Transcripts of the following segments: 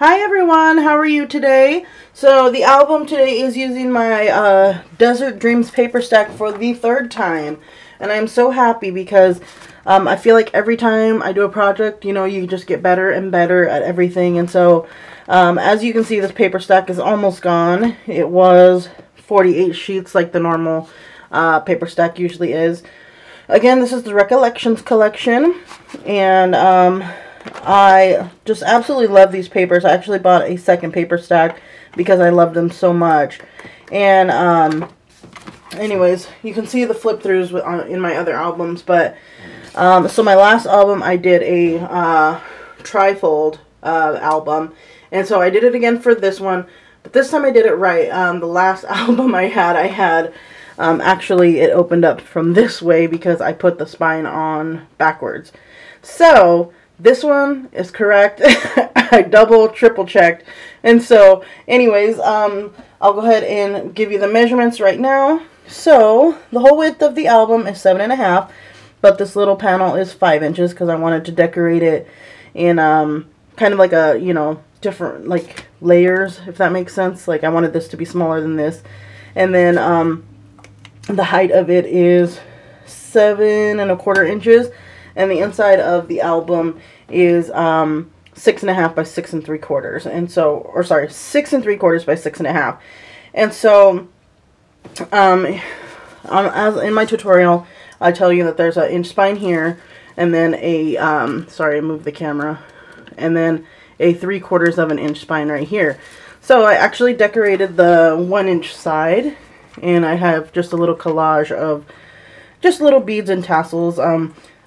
Hi everyone, how are you today? So the album today is using my Desert Dreams paper stack for the third time. And I'm so happy because I feel like every time I do a project, you know, you just get better and better at everything. And so as you can see, this paper stack is almost gone. It was 48 sheets like the normal paper stack usually is. Again, this is the Recollections collection. And I just absolutely love these papers. I actually bought a second paper stack because I love them so much. And anyways, you can see the flip throughs in my other albums. But so my last album, I did a trifold album, and so I did it again for this one. But this time I did it right. The last album I had actually it opened up from this way because I put the spine on backwards. So this one is correct. I double, triple checked. And so, anyways, I'll go ahead and give you the measurements right now. So, the whole width of the album is 7.5, but this little panel is 5 inches because I wanted to decorate it in kind of like a, you know, different, like, layers, if that makes sense. Like, I wanted this to be smaller than this. And then, the height of it is 7.25 inches. And the inside of the album is 6.5 by 6 3/4, and so, or sorry, 6 3/4 by 6.5. And so, as in my tutorial, I tell you that there's an inch spine here, and then a sorry, I moved the camera, and then a 3/4 of an inch spine right here. So I actually decorated the 1-inch side, and I have just a little collage of just little beads and tassels.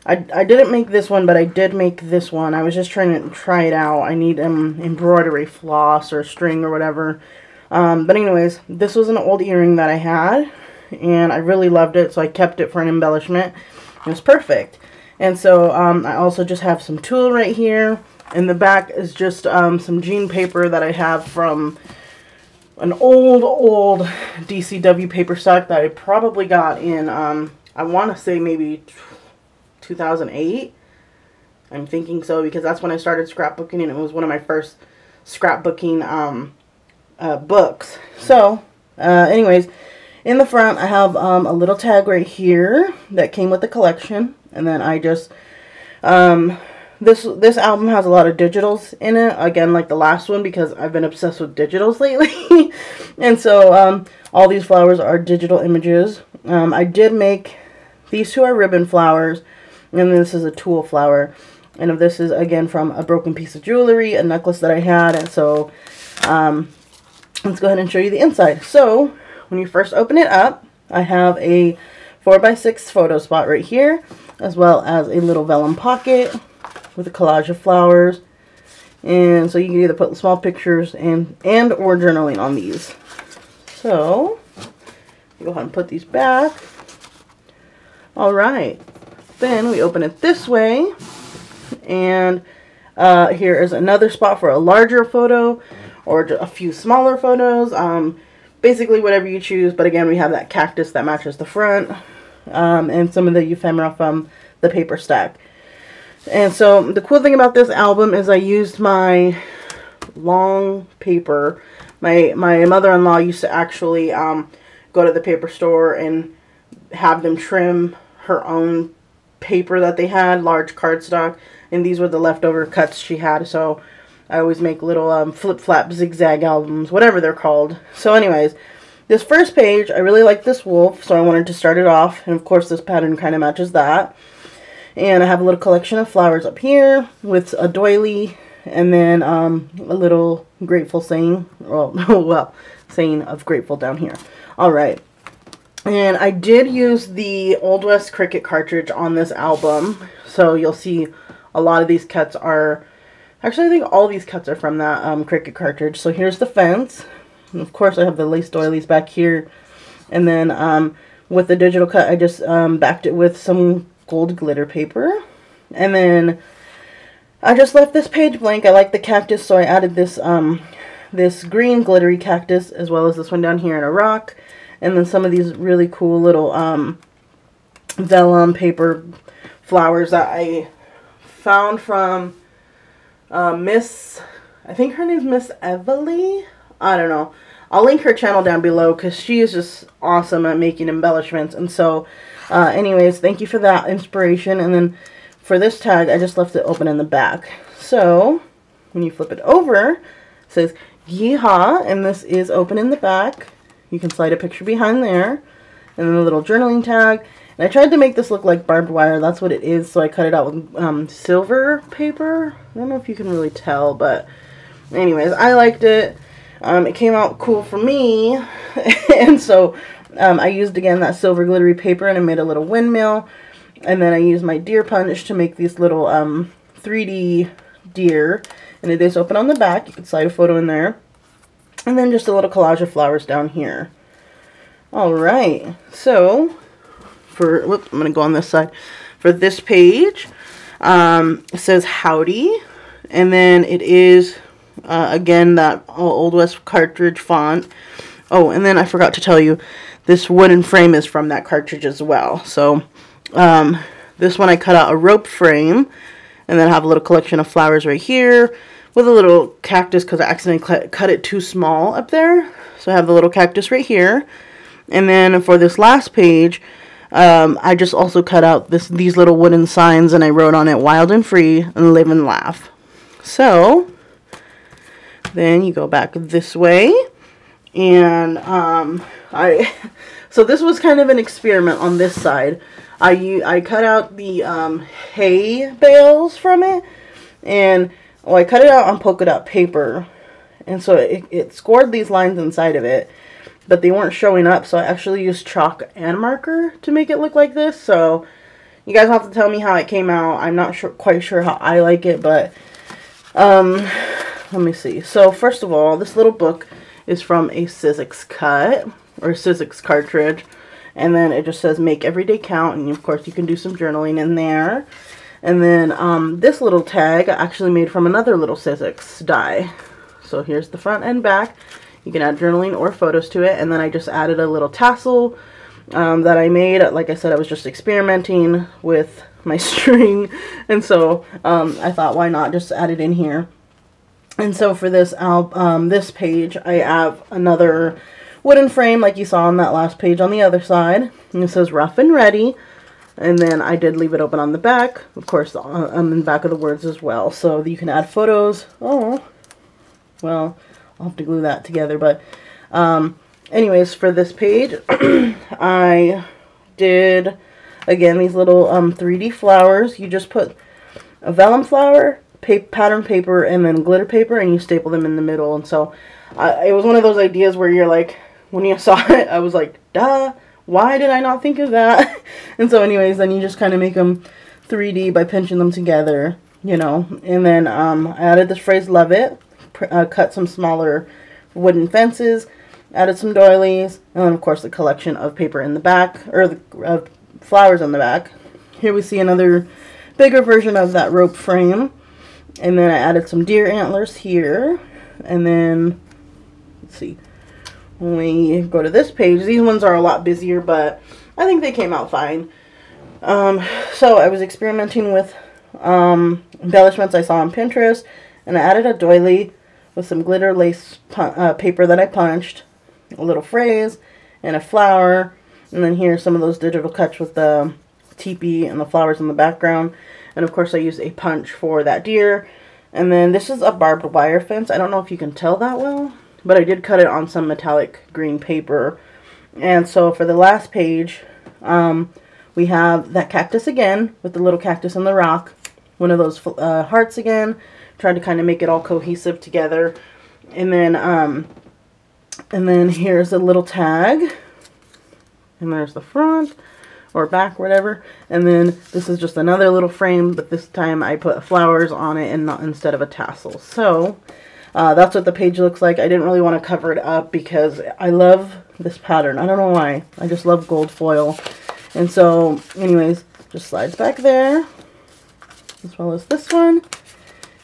I didn't make this one, but I did make this one. I was just trying to try it out. I need embroidery floss or string or whatever. But anyways, this was an old earring that I had, and I really loved it, so I kept it for an embellishment. It was perfect. And so I also just have some tulle right here. In the back is just some jean paper that I have from an old DCW paper stock that I probably got in, I want to say maybe 2008. I'm thinking so because that's when I started scrapbooking, and it was one of my first scrapbooking books. So anyways, in the front I have a little tag right here that came with the collection, and then I just this album has a lot of digitals in it, again like the last one, because I've been obsessed with digitals lately. And so all these flowers are digital images. I did make these two are ribbon flowers, and this is a tulle flower. And this is, again, from a broken piece of jewelry, a necklace that I had. And so, let's go ahead and show you the inside. So, when you first open it up, I have a 4x6 photo spot right here, as well as a little vellum pocket with a collage of flowers. And so you can either put small pictures and or journaling on these. So, go ahead and put these back. Alright. Then we open it this way, and here is another spot for a larger photo or a few smaller photos, basically whatever you choose. But again, we have that cactus that matches the front, and some of the ephemera from the paper stack. And so the cool thing about this album is I used my long paper. My mother-in-law used to actually go to the paper store and have them trim her own paper that they had, large cardstock, and these were the leftover cuts she had. So I always make little flip-flap zigzag albums, whatever they're called. So anyways, this first page, I really like this wolf, so I wanted to start it off, and of course this pattern kind of matches that. And I have a little collection of flowers up here with a doily, and then a little grateful saying, well, saying of grateful down here. Alright. And I did use the Old West Cricut cartridge on this album. So you'll see a lot of these cuts are... Actually, I think all these cuts are from that Cricut cartridge. So here's the fence. And of course, I have the lace doilies back here. And then with the digital cut, I just backed it with some gold glitter paper. And then I just left this page blank. I like the cactus, so I added this, this green glittery cactus, as well as this one down here in a rock. And then some of these really cool little vellum paper flowers that I found from Miss I think her name's Miss Evely. I don't know. I'll link her channel down below because she is just awesome at making embellishments. And so, anyways, thank you for that inspiration. And then for this tag, I just left it open in the back. So, when you flip it over, it says, Yeehaw, and this is open in the back. You can slide a picture behind there. And then a little journaling tag. And I tried to make this look like barbed wire. That's what it is. So I cut it out with silver paper. I don't know if you can really tell, but anyways, I liked it. It came out cool for me. And so I used, again, that silver glittery paper, and I made a little windmill. And then I used my deer punch to make these little 3D deer. And it is open on the back. You can slide a photo in there. And then just a little collage of flowers down here. Alright, so I'm going to go on this side. For this page, it says Howdy, and then it is, again, that Old West cartridge font. Oh, and then I forgot to tell you, this wooden frame is from that cartridge as well. So, this one I cut out a rope frame, and then I have a little collection of flowers right here, with a little cactus, because I accidentally cut it too small up there. So I have the little cactus right here. And then for this last page, I just also cut out these little wooden signs, and I wrote on it Wild and Free and Live and Laugh. So then you go back this way, and so this was kind of an experiment on this side. I cut out the hay bales from it, and I cut it out on polka dot paper, and so it scored these lines inside of it. But they weren't showing up, so I actually used chalk and marker to make it look like this. So you guys have to tell me how it came out. I'm not quite sure how I like it, but let me see. So first of all, this little book is from a Sizzix cut, or Sizzix cartridge. And then it just says Make Everyday Count, and of course you can do some journaling in there. And then this little tag I actually made from another little Sizzix die. So here's the front and back. You can add journaling or photos to it. And then I just added a little tassel that I made. Like I said, I was just experimenting with my string. And so I thought, why not just add it in here. And so for this this page, I have another wooden frame like you saw on that last page on the other side. And it says Rough and Ready. And then I did leave it open on the back. Of course, in the back of the words as well. So you can add photos. Oh, well, I'll have to glue that together, but anyways, for this page, I did, again, these little 3D flowers. You just put a vellum flower, pattern paper, and then glitter paper, and you staple them in the middle. And so it was one of those ideas where you're like, when you saw it, I was like, duh, why did I not think of that? And so anyways, then you just kind of make them 3D by pinching them together, you know. And then I added this phrase, love it. Cut some smaller wooden fences, added some doilies, and then of course the collection of paper in the back, or the flowers on the back. Here we see another bigger version of that rope frame, and then I added some deer antlers here. And then let's see, when we go to this page, these ones are a lot busier, but I think they came out fine. So I was experimenting with embellishments I saw on Pinterest, and I added a doily with some glitter lace paper that I punched, a little phrase, and a flower. And then here's some of those digital cuts with the teepee and the flowers in the background. And of course I used a punch for that deer. And then this is a barbed wire fence. I don't know if you can tell that well, but I did cut it on some metallic green paper. And so for the last page, we have that cactus again, with the little cactus and the rock. One of those hearts again. Tried to kind of make it all cohesive together. And then here's a little tag. And there's the front, or back, whatever. And then this is just another little frame, but this time I put flowers on it and not instead of a tassel. So that's what the page looks like. I didn't really want to cover it up because I love this pattern. I don't know why. I just love gold foil. And so anyways, just slides back there, as well as this one.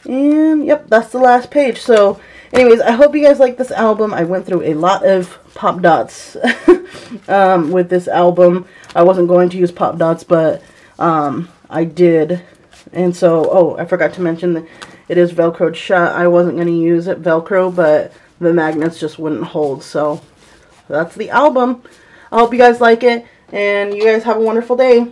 And yep, that's the last page. So anyways, I hope you guys like this album. I went through a lot of pop dots with this album. I wasn't going to use pop dots, but I did. And so, oh, I forgot to mention that it is Velcroed shut. I wasn't going to use it Velcro, but the magnets just wouldn't hold. So that's the album. I hope you guys like it, and you guys have a wonderful day.